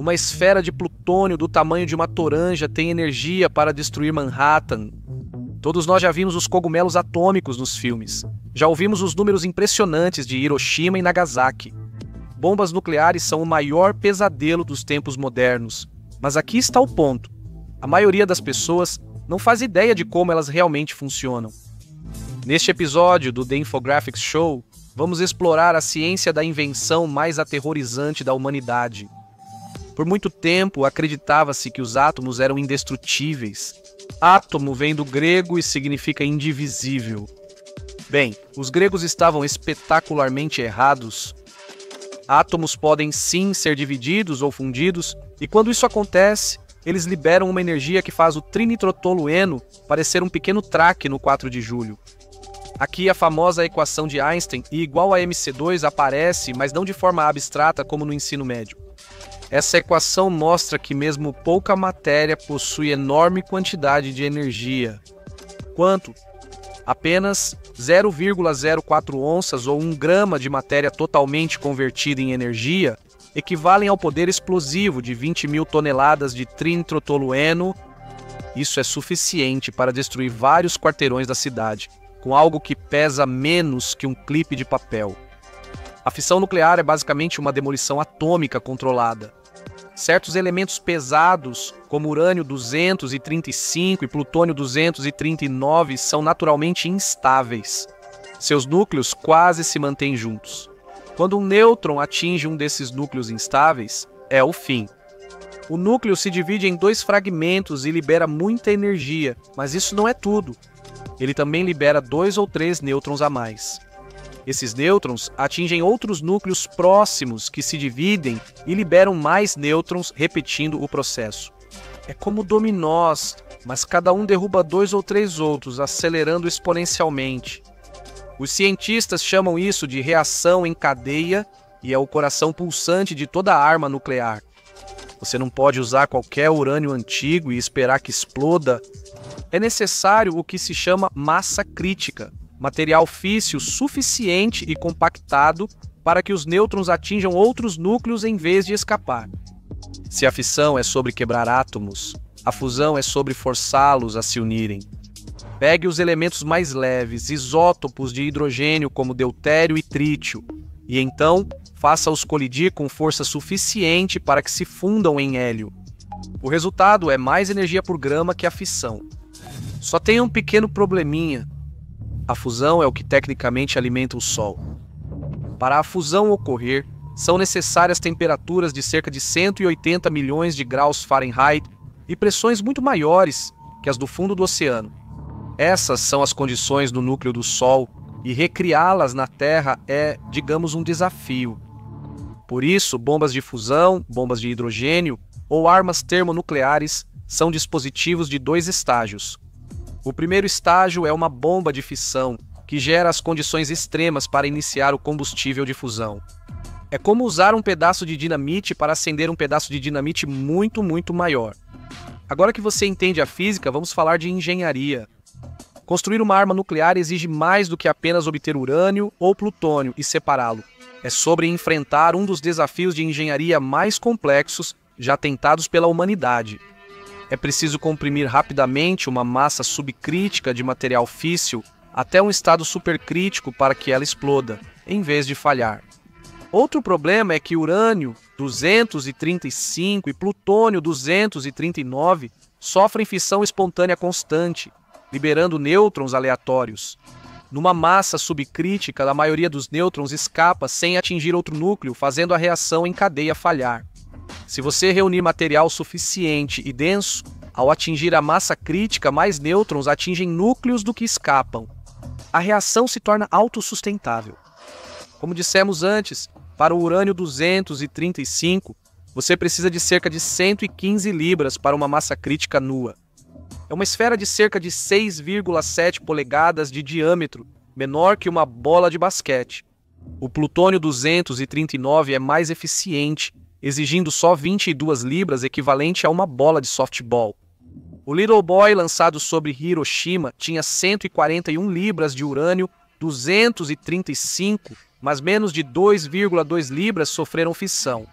Uma esfera de plutônio do tamanho de uma toranja tem energia para destruir Manhattan. Todos nós já vimos os cogumelos atômicos nos filmes. Já ouvimos os números impressionantes de Hiroshima e Nagasaki. Bombas nucleares são o maior pesadelo dos tempos modernos. Mas aqui está o ponto. A maioria das pessoas não faz ideia de como elas realmente funcionam. Neste episódio do The Infographics Show, vamos explorar a ciência da invenção mais aterrorizante da humanidade. Por muito tempo, acreditava-se que os átomos eram indestrutíveis. Átomo vem do grego e significa indivisível. Bem, os gregos estavam espetacularmente errados. Átomos podem sim ser divididos ou fundidos, e quando isso acontece, eles liberam uma energia que faz o trinitrotolueno parecer um pequeno traque no 4 de julho. Aqui a famosa equação de Einstein, I igual a mc2, aparece, mas não de forma abstrata como no ensino médio. Essa equação mostra que mesmo pouca matéria possui enorme quantidade de energia. Quanto? Apenas 0,04 onças ou 1 grama de matéria totalmente convertida em energia equivalem ao poder explosivo de 20 mil toneladas de trinitrotolueno. Isso é suficiente para destruir vários quarteirões da cidade, com algo que pesa menos que um clipe de papel. A fissão nuclear é basicamente uma demolição atômica controlada. Certos elementos pesados, como urânio 235 e plutônio 239, são naturalmente instáveis. Seus núcleos quase se mantêm juntos. Quando um nêutron atinge um desses núcleos instáveis, é o fim. O núcleo se divide em 2 fragmentos e libera muita energia, mas isso não é tudo. Ele também libera 2 ou 3 nêutrons a mais. Esses nêutrons atingem outros núcleos próximos que se dividem e liberam mais nêutrons, repetindo o processo. É como dominós, mas cada um derruba 2 ou 3 outros, acelerando exponencialmente. Os cientistas chamam isso de reação em cadeia e é o coração pulsante de toda arma nuclear. Você não pode usar qualquer urânio antigo e esperar que exploda. É necessário o que se chama massa crítica, material físsil suficiente e compactado para que os nêutrons atinjam outros núcleos em vez de escapar. Se a fissão é sobre quebrar átomos, a fusão é sobre forçá-los a se unirem. Pegue os elementos mais leves, isótopos de hidrogênio como deutério e trítio, e então faça-os colidir com força suficiente para que se fundam em hélio. O resultado é mais energia por grama que a fissão. Só tem um pequeno probleminha. A fusão é o que tecnicamente alimenta o Sol. Para a fusão ocorrer, são necessárias temperaturas de cerca de 180 milhões de graus Fahrenheit e pressões muito maiores que as do fundo do oceano. Essas são as condições no núcleo do Sol e recriá-las na Terra é, digamos, um desafio. Por isso, bombas de fusão, bombas de hidrogênio ou armas termonucleares são dispositivos de 2 estágios. O primeiro estágio é uma bomba de fissão, que gera as condições extremas para iniciar o combustível de fusão. É como usar um pedaço de dinamite para acender um pedaço de dinamite muito, muito maior. Agora que você entende a física, vamos falar de engenharia. Construir uma arma nuclear exige mais do que apenas obter urânio ou plutônio e separá-lo. É sobre enfrentar um dos desafios de engenharia mais complexos já tentados pela humanidade. É preciso comprimir rapidamente uma massa subcrítica de material físsil até um estado supercrítico para que ela exploda, em vez de falhar. Outro problema é que urânio 235 e plutônio 239 sofrem fissão espontânea constante, liberando nêutrons aleatórios. Numa massa subcrítica, a maioria dos nêutrons escapa sem atingir outro núcleo, fazendo a reação em cadeia falhar. Se você reunir material suficiente e denso, ao atingir a massa crítica, mais nêutrons atingem núcleos do que escapam. A reação se torna autossustentável. Como dissemos antes, para o urânio 235, você precisa de cerca de 115 libras para uma massa crítica nua. É uma esfera de cerca de 6,7 polegadas de diâmetro, menor que uma bola de basquete. O plutônio 239 é mais eficiente, exigindo só 22 libras, equivalente a uma bola de softball. O Little Boy, lançado sobre Hiroshima, tinha 141 libras de urânio 235, mas menos de 2,2 libras sofreram fissão.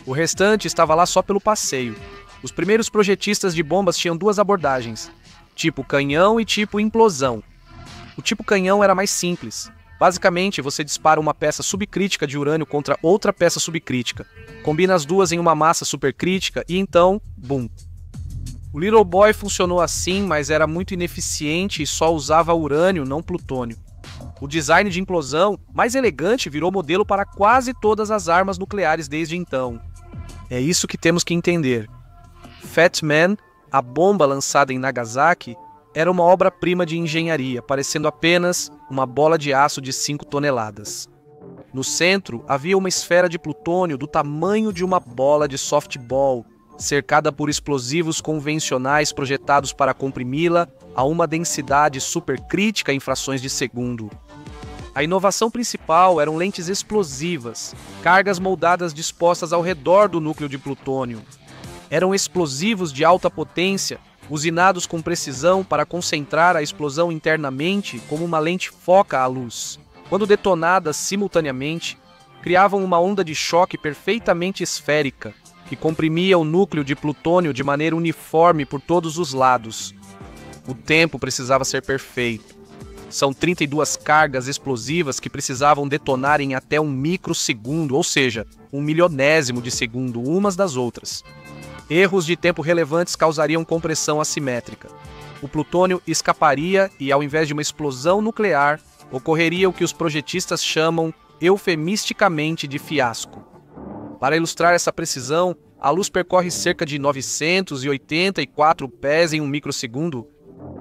O restante estava lá só pelo passeio. Os primeiros projetistas de bombas tinham duas abordagens, tipo canhão e tipo implosão. O tipo canhão era mais simples. Basicamente, você dispara uma peça subcrítica de urânio contra outra peça subcrítica, combina as duas em uma massa supercrítica e então, bum. O Little Boy funcionou assim, mas era muito ineficiente e só usava urânio, não plutônio. O design de implosão, mais elegante, virou modelo para quase todas as armas nucleares desde então. É isso que temos que entender. Fat Man, a bomba lançada em Nagasaki, era uma obra-prima de engenharia, parecendo apenas uma bola de aço de 5 toneladas. No centro, havia uma esfera de plutônio do tamanho de uma bola de softball, cercada por explosivos convencionais projetados para comprimi-la a uma densidade supercrítica em frações de segundo. A inovação principal eram lentes explosivas, cargas moldadas dispostas ao redor do núcleo de plutônio. Eram explosivos de alta potência, usinados com precisão para concentrar a explosão internamente como uma lente foca à luz. Quando detonadas simultaneamente, criavam uma onda de choque perfeitamente esférica, que comprimia o núcleo de plutônio de maneira uniforme por todos os lados. O tempo precisava ser perfeito. São 32 cargas explosivas que precisavam detonar em até 1 microsegundo, ou seja, 1 milionésimo de segundo umas das outras. Erros de tempo relevantes causariam compressão assimétrica. O plutônio escaparia e, ao invés de uma explosão nuclear, ocorreria o que os projetistas chamam eufemisticamente de fiasco. Para ilustrar essa precisão, a luz percorre cerca de 984 pés em 1 microsegundo.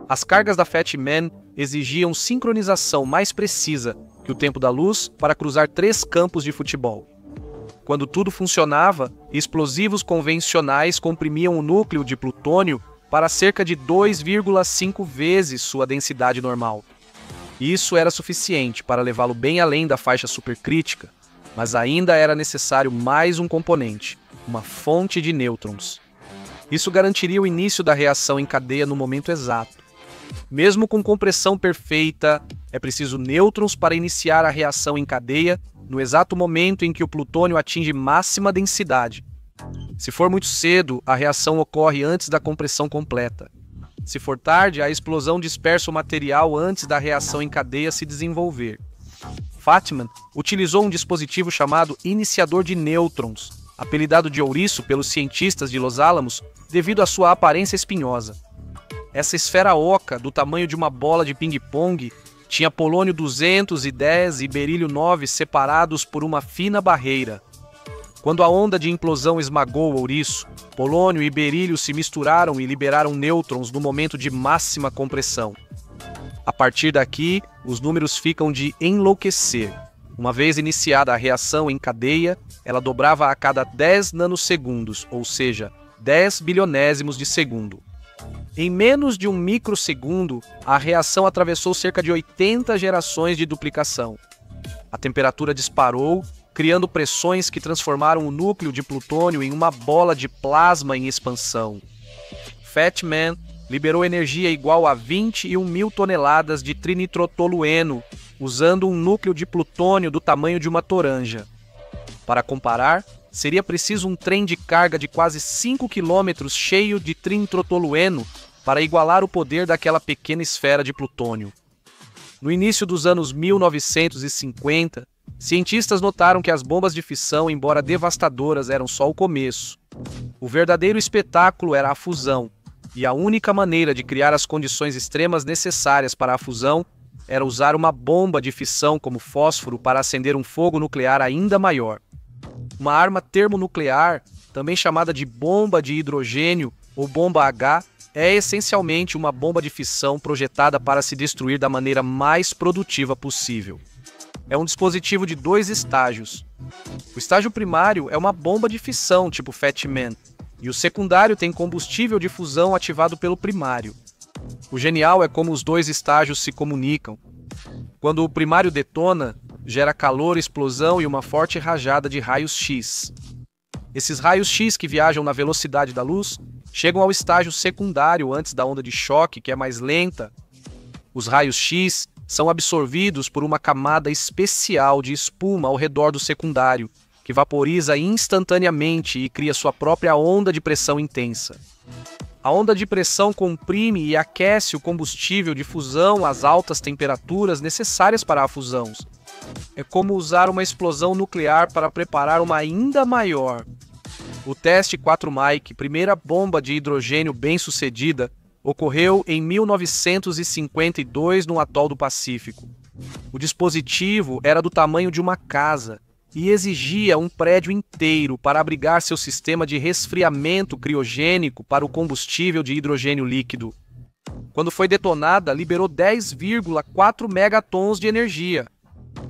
As cargas da Fat Man exigiam sincronização mais precisa que o tempo da luz para cruzar 3 campos de futebol. Quando tudo funcionava, explosivos convencionais comprimiam o núcleo de plutônio para cerca de 2,5 vezes sua densidade normal. Isso era suficiente para levá-lo bem além da faixa supercrítica, mas ainda era necessário mais um componente, uma fonte de nêutrons. Isso garantiria o início da reação em cadeia no momento exato. Mesmo com compressão perfeita, é preciso nêutrons para iniciar a reação em cadeia no exato momento em que o plutônio atinge máxima densidade. Se for muito cedo, a reação ocorre antes da compressão completa. Se for tarde, a explosão dispersa o material antes da reação em cadeia se desenvolver. Fatman utilizou um dispositivo chamado iniciador de nêutrons, apelidado de ouriço pelos cientistas de Los Alamos devido à sua aparência espinhosa. Essa esfera oca, do tamanho de uma bola de ping-pong, tinha polônio 210 e berílio 9 separados por uma fina barreira. Quando a onda de implosão esmagou o ouriço, polônio e berílio se misturaram e liberaram nêutrons no momento de máxima compressão. A partir daqui, os números ficam de enlouquecer. Uma vez iniciada a reação em cadeia, ela dobrava a cada 10 nanosegundos, ou seja, 10 bilionésimos de segundo. Em menos de 1 microsegundo, a reação atravessou cerca de 80 gerações de duplicação. A temperatura disparou, criando pressões que transformaram o núcleo de plutônio em uma bola de plasma em expansão. Fat Man liberou energia igual a 21 mil toneladas de trinitrotolueno, usando um núcleo de plutônio do tamanho de uma toranja. Para comparar, seria preciso um trem de carga de quase 5 km cheio de trinitrotolueno para igualar o poder daquela pequena esfera de plutônio. No início dos anos 1950, cientistas notaram que as bombas de fissão, embora devastadoras, eram só o começo. O verdadeiro espetáculo era a fusão, e a única maneira de criar as condições extremas necessárias para a fusão era usar uma bomba de fissão como fósforo para acender um fogo nuclear ainda maior. Uma arma termonuclear, também chamada de bomba de hidrogênio ou bomba H, é essencialmente uma bomba de fissão projetada para se destruir da maneira mais produtiva possível. É um dispositivo de 2 estágios. O estágio primário é uma bomba de fissão tipo Fat Man, e o secundário tem combustível de fusão ativado pelo primário. O genial é como os 2 estágios se comunicam. Quando o primário detona, gera calor, explosão e uma forte rajada de raios X. Esses raios X que viajam na velocidade da luz chegam ao estágio secundário antes da onda de choque, que é mais lenta. Os raios X são absorvidos por uma camada especial de espuma ao redor do secundário, que vaporiza instantaneamente e cria sua própria onda de pressão intensa. A onda de pressão comprime e aquece o combustível de fusão às altas temperaturas necessárias para a fusão. É como usar uma explosão nuclear para preparar uma ainda maior. O teste 4 Mike, primeira bomba de hidrogênio bem-sucedida, ocorreu em 1952 no atol do Pacífico. O dispositivo era do tamanho de uma casa e exigia um prédio inteiro para abrigar seu sistema de resfriamento criogênico para o combustível de hidrogênio líquido. Quando foi detonada, liberou 10,4 megatons de energia.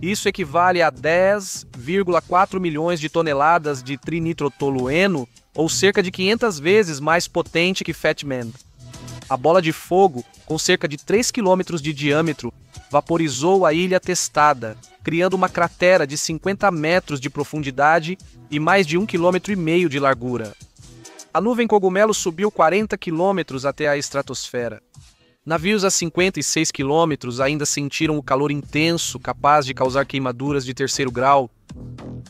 Isso equivale a 10,4 milhões de toneladas de trinitrotolueno, ou cerca de 500 vezes mais potente que Fat Man. A bola de fogo, com cerca de 3 km de diâmetro, vaporizou a ilha testada, criando uma cratera de 50 metros de profundidade e mais de 1,5 km de largura. A nuvem cogumelo subiu 40 km até a estratosfera. Navios a 56 km ainda sentiram o calor intenso capaz de causar queimaduras de 3º grau.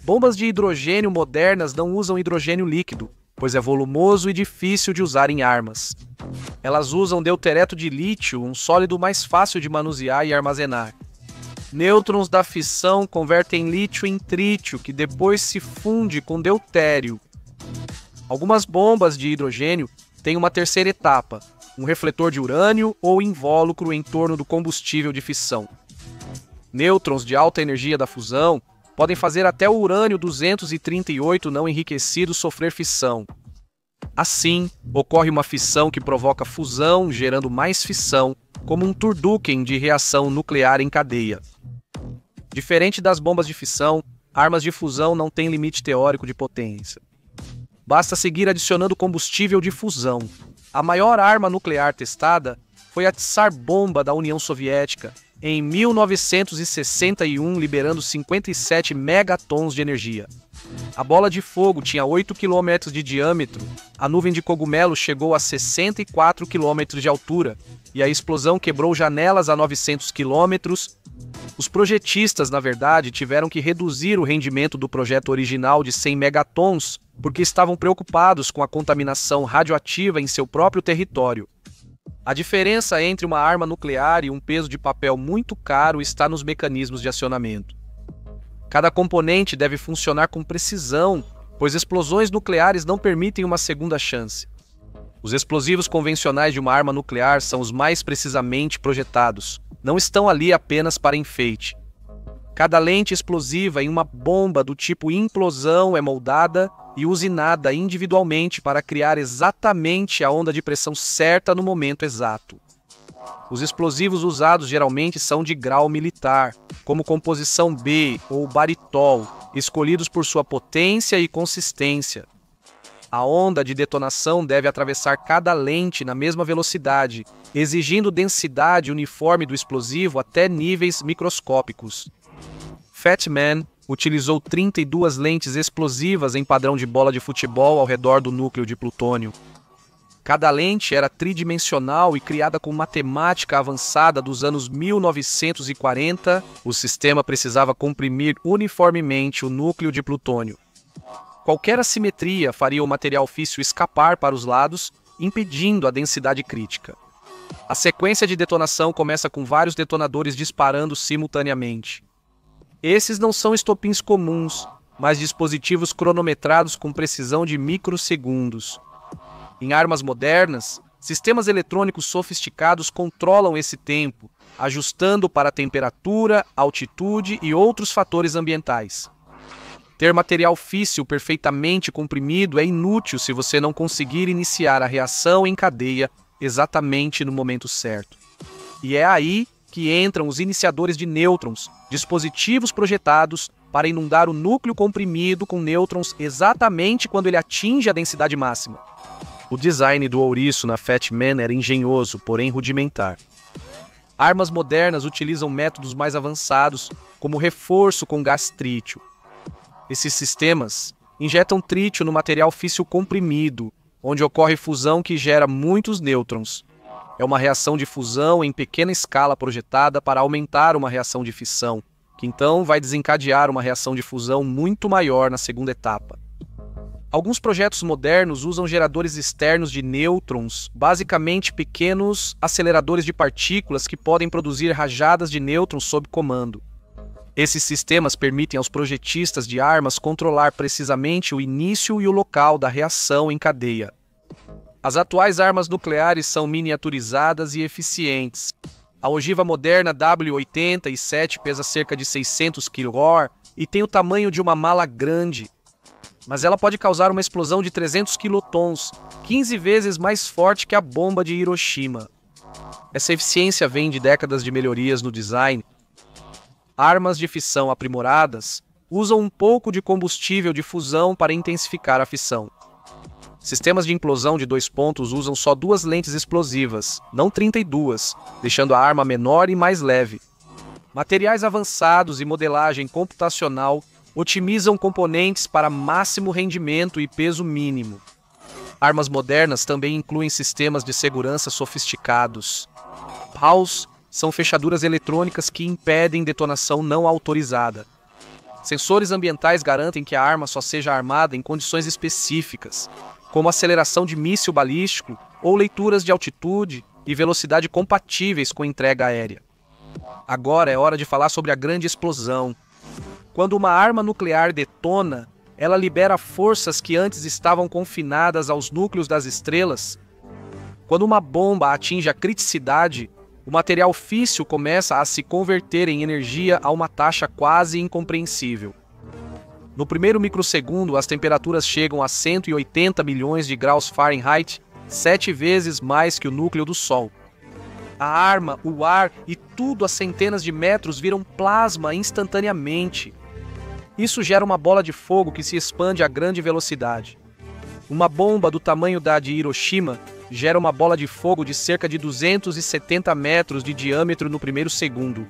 Bombas de hidrogênio modernas não usam hidrogênio líquido, pois é volumoso e difícil de usar em armas. Elas usam deutereto de lítio, um sólido mais fácil de manusear e armazenar. Nêutrons da fissão convertem lítio em trítio, que depois se funde com deutério. Algumas bombas de hidrogênio têm uma terceira etapa, um refletor de urânio ou invólucro em torno do combustível de fissão. Nêutrons de alta energia da fusão podem fazer até o urânio 238 não enriquecido sofrer fissão. Assim, ocorre uma fissão que provoca fusão, gerando mais fissão, como um Turducken de reação nuclear em cadeia. Diferente das bombas de fissão, armas de fusão não têm limite teórico de potência. Basta seguir adicionando combustível de fusão. A maior arma nuclear testada foi a Tsar Bomba da União Soviética, em 1961, liberando 57 megatons de energia. A bola de fogo tinha 8 km de diâmetro, a nuvem de cogumelo chegou a 64 km de altura e a explosão quebrou janelas a 900 km. Os projetistas, na verdade, tiveram que reduzir o rendimento do projeto original de 100 megatons porque estavam preocupados com a contaminação radioativa em seu próprio território. A diferença entre uma arma nuclear e um peso de papel muito caro está nos mecanismos de acionamento. Cada componente deve funcionar com precisão, pois explosões nucleares não permitem uma segunda chance. Os explosivos convencionais de uma arma nuclear são os mais precisamente projetados, não estão ali apenas para enfeite. Cada lente explosiva em uma bomba do tipo implosão é moldada e usinada individualmente para criar exatamente a onda de pressão certa no momento exato. Os explosivos usados geralmente são de grau militar, como composição B ou baritol, escolhidos por sua potência e consistência. A onda de detonação deve atravessar cada lente na mesma velocidade, exigindo densidade uniforme do explosivo até níveis microscópicos. Fat Man utilizou 32 lentes explosivas em padrão de bola de futebol ao redor do núcleo de plutônio. Cada lente era tridimensional e criada com matemática avançada dos anos 1940. O sistema precisava comprimir uniformemente o núcleo de plutônio. Qualquer assimetria faria o material físsil escapar para os lados, impedindo a densidade crítica. A sequência de detonação começa com vários detonadores disparando simultaneamente. Esses não são estopins comuns, mas dispositivos cronometrados com precisão de microsegundos. Em armas modernas, sistemas eletrônicos sofisticados controlam esse tempo, ajustando para a temperatura, altitude e outros fatores ambientais. Ter material físsil perfeitamente comprimido é inútil se você não conseguir iniciar a reação em cadeia exatamente no momento certo. E é aí que entram os iniciadores de nêutrons, dispositivos projetados para inundar o núcleo comprimido com nêutrons exatamente quando ele atinge a densidade máxima. O design do ouriço na Fat Man era engenhoso, porém rudimentar. Armas modernas utilizam métodos mais avançados, como reforço com gás trítio. Esses sistemas injetam trítio no material físsil comprimido, onde ocorre fusão que gera muitos nêutrons. É uma reação de fusão em pequena escala projetada para aumentar uma reação de fissão, que então vai desencadear uma reação de fusão muito maior na segunda etapa. Alguns projetos modernos usam geradores externos de nêutrons, basicamente pequenos aceleradores de partículas que podem produzir rajadas de nêutrons sob comando. Esses sistemas permitem aos projetistas de armas controlar precisamente o início e o local da reação em cadeia. As atuais armas nucleares são miniaturizadas e eficientes. A ogiva moderna W-87 pesa cerca de 600 kg e tem o tamanho de uma mala grande, mas ela pode causar uma explosão de 300 quilotons, 15 vezes mais forte que a bomba de Hiroshima. Essa eficiência vem de décadas de melhorias no design. Armas de fissão aprimoradas usam um pouco de combustível de fusão para intensificar a fissão. Sistemas de implosão de 2 pontos usam só 2 lentes explosivas, não 32, deixando a arma menor e mais leve. Materiais avançados e modelagem computacional otimizam componentes para máximo rendimento e peso mínimo. Armas modernas também incluem sistemas de segurança sofisticados. PAUs são fechaduras eletrônicas que impedem detonação não autorizada. Sensores ambientais garantem que a arma só seja armada em condições específicas, como aceleração de míssil balístico ou leituras de altitude e velocidade compatíveis com entrega aérea. Agora é hora de falar sobre a grande explosão. Quando uma arma nuclear detona, ela libera forças que antes estavam confinadas aos núcleos das estrelas. Quando uma bomba atinge a criticidade, o material físsil começa a se converter em energia a uma taxa quase incompreensível. No primeiro microsegundo, as temperaturas chegam a 180 milhões de graus Fahrenheit, 7 vezes mais que o núcleo do Sol. A arma, o ar e tudo a centenas de metros viram plasma instantaneamente. Isso gera uma bola de fogo que se expande a grande velocidade. Uma bomba do tamanho da de Hiroshima gera uma bola de fogo de cerca de 270 metros de diâmetro no primeiro segundo.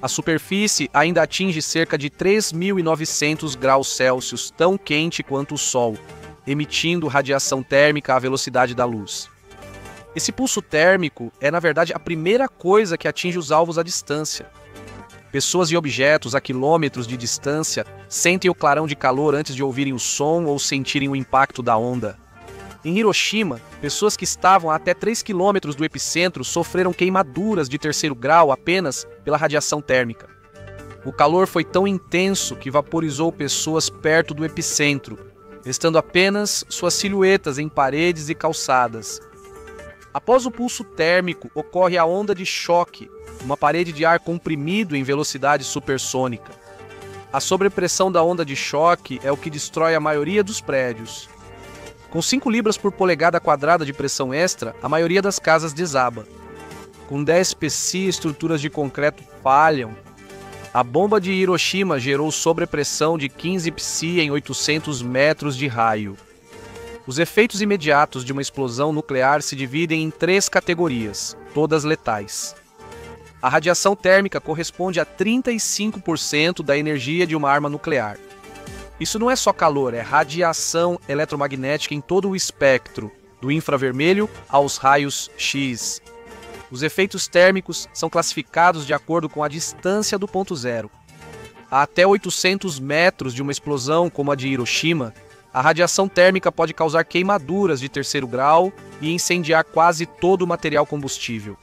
A superfície ainda atinge cerca de 3.900 graus Celsius, tão quente quanto o Sol, emitindo radiação térmica à velocidade da luz. Esse pulso térmico é, na verdade, a primeira coisa que atinge os alvos à distância. Pessoas e objetos a quilômetros de distância sentem o clarão de calor antes de ouvirem o som ou sentirem o impacto da onda. Em Hiroshima, pessoas que estavam a até 3 quilômetros do epicentro sofreram queimaduras de 3º grau apenas pela radiação térmica. O calor foi tão intenso que vaporizou pessoas perto do epicentro, restando apenas suas silhuetas em paredes e calçadas. Após o pulso térmico, ocorre a onda de choque, uma parede de ar comprimido em velocidade supersônica. A sobrepressão da onda de choque é o que destrói a maioria dos prédios. Com 5 libras por polegada quadrada de pressão extra, a maioria das casas desaba. Com 10 psi, estruturas de concreto falham. A bomba de Hiroshima gerou sobrepressão de 15 psi em 800 metros de raio. Os efeitos imediatos de uma explosão nuclear se dividem em 3 categorias, todas letais. A radiação térmica corresponde a 35% da energia de uma arma nuclear. Isso não é só calor, é radiação eletromagnética em todo o espectro, do infravermelho aos raios X. Os efeitos térmicos são classificados de acordo com a distância do ponto zero. A até 800 metros de uma explosão como a de Hiroshima, a radiação térmica pode causar queimaduras de 3º grau e incendiar quase todo o material combustível.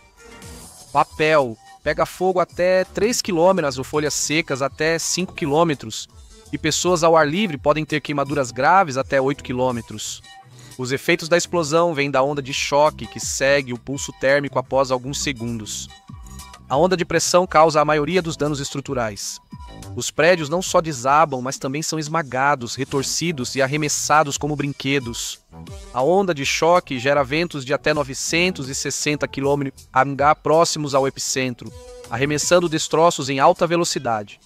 Papel pega fogo até 3 km ou folhas secas até 5 km, e pessoas ao ar livre podem ter queimaduras graves até 8 km. Os efeitos da explosão vêm da onda de choque que segue o pulso térmico após alguns segundos. A onda de pressão causa a maioria dos danos estruturais. Os prédios não só desabam, mas também são esmagados, retorcidos e arremessados como brinquedos. A onda de choque gera ventos de até 960 km/h próximos ao epicentro, arremessando destroços em alta velocidade.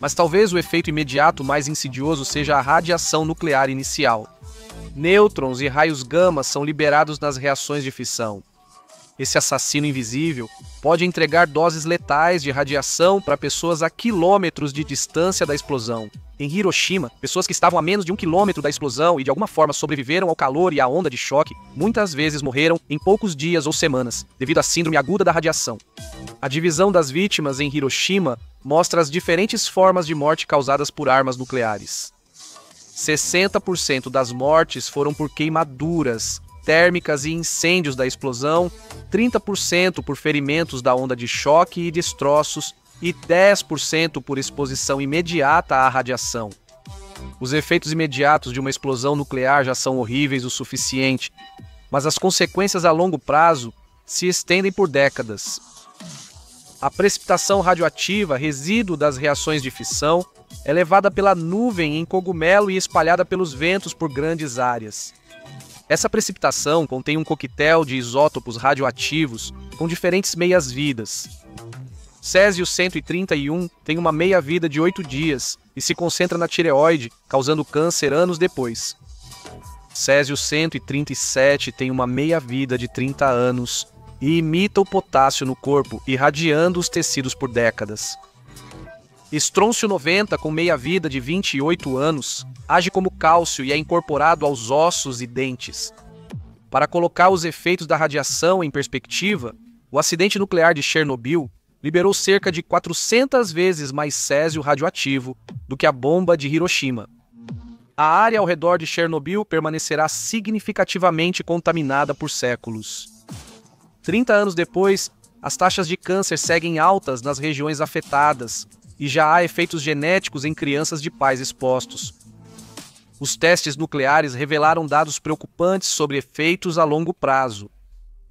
Mas talvez o efeito imediato mais insidioso seja a radiação nuclear inicial. Nêutrons e raios gama são liberados nas reações de fissão. Esse assassino invisível pode entregar doses letais de radiação para pessoas a quilômetros de distância da explosão. Em Hiroshima, pessoas que estavam a menos de 1 quilômetro da explosão e de alguma forma sobreviveram ao calor e à onda de choque, muitas vezes morreram em poucos dias ou semanas, devido à síndrome aguda da radiação. A divisão das vítimas em Hiroshima mostra as diferentes formas de morte causadas por armas nucleares. 60% das mortes foram por queimaduras térmicas e incêndios da explosão, 30% por ferimentos da onda de choque e destroços e 10% por exposição imediata à radiação. Os efeitos imediatos de uma explosão nuclear já são horríveis o suficiente, mas as consequências a longo prazo se estendem por décadas. A precipitação radioativa, resíduo das reações de fissão, é levada pela nuvem em cogumelo e espalhada pelos ventos por grandes áreas. Essa precipitação contém um coquetel de isótopos radioativos com diferentes meias-vidas. Césio-131 tem uma meia-vida de 8 dias e se concentra na tireoide, causando câncer anos depois. Césio-137 tem uma meia-vida de 30 anos e imita o potássio no corpo, irradiando os tecidos por décadas. Estrôncio-90, com meia-vida de 28 anos, age como cálcio e é incorporado aos ossos e dentes. Para colocar os efeitos da radiação em perspectiva, o acidente nuclear de Chernobyl liberou cerca de 400 vezes mais césio radioativo do que a bomba de Hiroshima. A área ao redor de Chernobyl permanecerá significativamente contaminada por séculos. 30 anos depois, as taxas de câncer seguem altas nas regiões afetadas e já há efeitos genéticos em crianças de pais expostos. Os testes nucleares revelaram dados preocupantes sobre efeitos a longo prazo.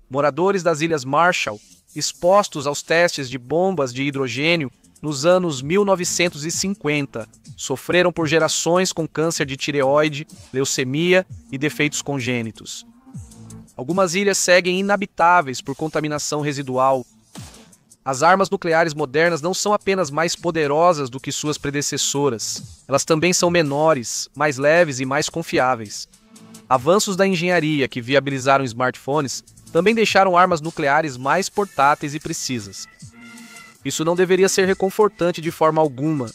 Moradores das Ilhas Marshall, expostos aos testes de bombas de hidrogênio nos anos 1950, sofreram por gerações com câncer de tireoide, leucemia e defeitos congênitos. Algumas ilhas seguem inabitáveis por contaminação residual. As armas nucleares modernas não são apenas mais poderosas do que suas predecessoras, elas também são menores, mais leves e mais confiáveis. Avanços da engenharia que viabilizaram smartphones também deixaram armas nucleares mais portáteis e precisas. Isso não deveria ser reconfortante de forma alguma.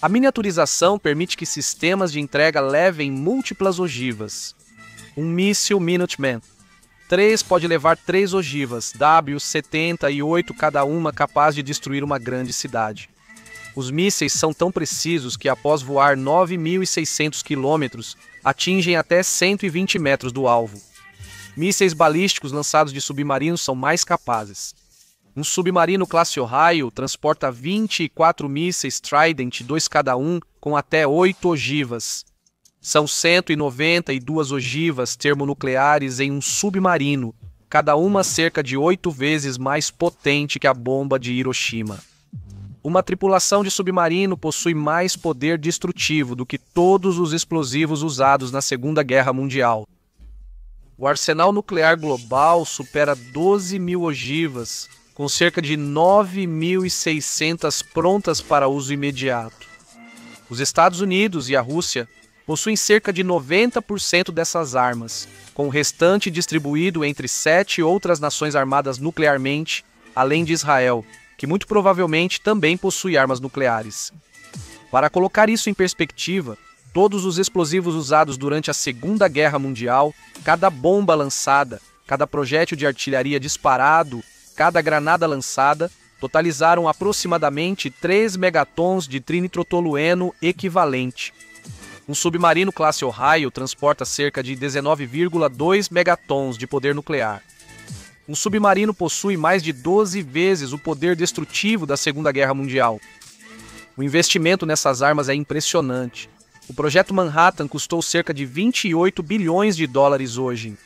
A miniaturização permite que sistemas de entrega levem múltiplas ogivas. Um míssil Minuteman 3 pode levar 3 ogivas, W-70 e 8 cada uma, capaz de destruir uma grande cidade. Os mísseis são tão precisos que, após voar 9.600 km, atingem até 120 metros do alvo. Mísseis balísticos lançados de submarinos são mais capazes. Um submarino classe Ohio transporta 24 mísseis Trident, 2 cada um, com até 8 ogivas. São 192 ogivas termonucleares em um submarino, cada uma cerca de 8 vezes mais potente que a bomba de Hiroshima. Uma tripulação de submarino possui mais poder destrutivo do que todos os explosivos usados na Segunda Guerra Mundial. O arsenal nuclear global supera 12.000 ogivas, com cerca de 9.600 prontas para uso imediato. Os Estados Unidos e a Rússia possuem cerca de 90% dessas armas, com o restante distribuído entre 7 outras nações armadas nuclearmente, além de Israel, que muito provavelmente também possui armas nucleares. Para colocar isso em perspectiva, todos os explosivos usados durante a Segunda Guerra Mundial, cada bomba lançada, cada projétil de artilharia disparado, cada granada lançada, totalizaram aproximadamente 3 megatons de trinitrotolueno equivalente. Um submarino classe Ohio transporta cerca de 19,2 megatons de poder nuclear. Um submarino possui mais de 12 vezes o poder destrutivo da Segunda Guerra Mundial. O investimento nessas armas é impressionante. O projeto Manhattan custou cerca de 28 bilhões de dólares hoje.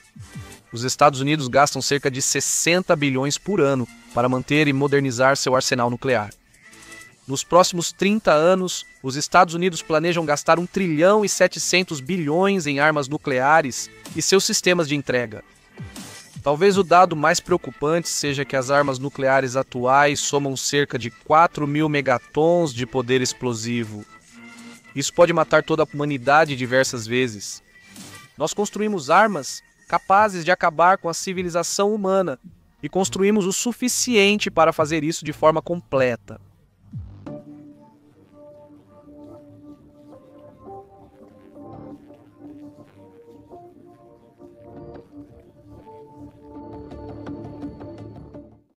Os Estados Unidos gastam cerca de 60 bilhões por ano para manter e modernizar seu arsenal nuclear. Nos próximos 30 anos, os Estados Unidos planejam gastar 1 trilhão e 700 bilhões em armas nucleares e seus sistemas de entrega. Talvez o dado mais preocupante seja que as armas nucleares atuais somam cerca de 4.000 megatons de poder explosivo. Isso pode matar toda a humanidade diversas vezes. Nós construímos armas capazes de acabar com a civilização humana e construímos o suficiente para fazer isso de forma completa.